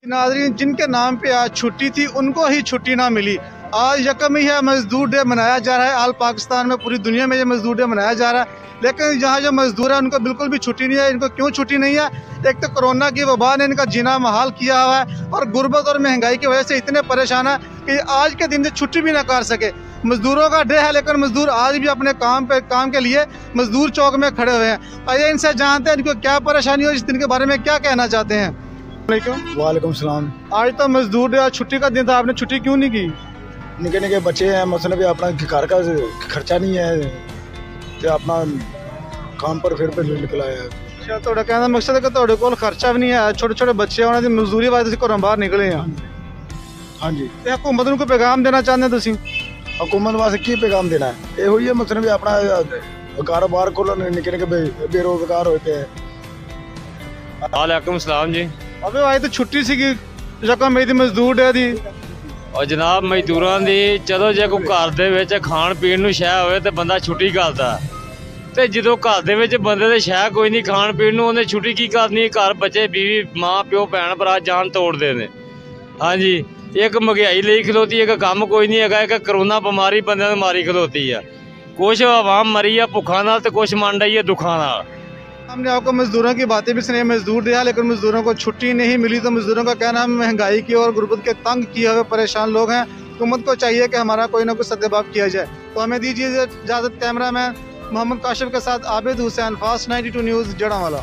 नाज़रीन, जिनके नाम पे आज छुट्टी थी उनको ही छुट्टी ना मिली। आज यकम ही है, मजदूर डे मनाया जा रहा है। आल पाकिस्तान में, पूरी दुनिया में ये मजदूर डे मनाया जा रहा है, लेकिन जहाँ जो मजदूर है उनको बिल्कुल भी छुट्टी नहीं है। इनको क्यों छुट्टी नहीं है? एक तो कोरोना की वबा ने इनका जीना महाल किया हुआ है और गुर्बत और महंगाई की वजह से इतने परेशान है कि आज के दिन से छुट्टी भी ना कर सके। मजदूरों का डे है, लेकिन मजदूर आज भी अपने काम के लिए मजदूर चौक में खड़े हुए हैं। आइए इनसे जानते हैं इनको क्या परेशानी हो, इस दिन के बारे में क्या कहना चाहते हैं। वालेकुम सलाम। आज तो मजदूर डे, आज छुट्टी का दिन था, आपने छुट्टी क्यों नहीं की? निके निके बच्चे हैं, मसले भी अपना घर का खर्चा नहीं है तो अपना काम पर फिर पे निकल आया। अच्छा, ਤੁਹਾਡਾ कहने का मकसद है कि ਤੁਹਾਡੇ ਕੋਲ खर्चा भी नहीं है, छोटे छोटे बच्चे ਉਹਨਾਂ ਦੀ ਮਜ਼ਦੂਰੀ ਵਾਸਤੇ ਤੁਸੀਂ ਘਰੋਂ ਬਾਹਰ ਨਿਕਲੇ ਆ। ਹਾਂਜੀ, ਤੇ ਹਕੂਮਤ ਨੂੰ ਕੋਈ ਪੈਗਾਮ ਦੇਣਾ ਚਾਹੁੰਦੇ ਤੁਸੀਂ? हुकूमत वास्ते की पैगाम देना है? ਇਹੋ ਹੀ ਹੈ ਮਸਲੇ ਵੀ ਆਪਣਾ कारोबार खोलन, निके निके बेरोजगार होए पे। वालेकुम सलाम जी। अबे आज तो छुट्टी सी रकम मेरी मजदूर डे दी और जनाब मजदूरां दी चलो जे कोई घर दे विच खाण पीण नूं शै होवे ते बंदा छुट्टी करदा, ते जदों घर दे विच बंदे दे शै कोई नहीं खाण पीण नूं, उहने छुट्टी की करनी? घर बच्चे बीवी माँ प्यो भैन भरा जान तोड़दे ने। हाँ जी, एक महंगाई लई खलोती, एक काम कोई नहीं है, एक करोना बीमारी बंदे नूं मारी खलोती है। कुछ आवाम मरी है भुखा नाल ते कुछ मन रही है दुखा नाल। हमने आपको मजदूरों की बातें भी सुनी, मजदूर डे है लेकिन मजदूरों को छुट्टी नहीं मिली। तो मजदूरों का कहना है महंगाई की और गुर्बत के तंग किए हुए परेशान लोग हैं। हुकूमत को चाहिए कि हमारा कोई ना कोई सद्देबाब किया जाए। तो हमें दीजिए इजाज़त। कैमरा मैन मोहम्मद काशिफ के साथ आबिद हुसैन, फास्ट 92 न्यूज़, जड़ांवाला।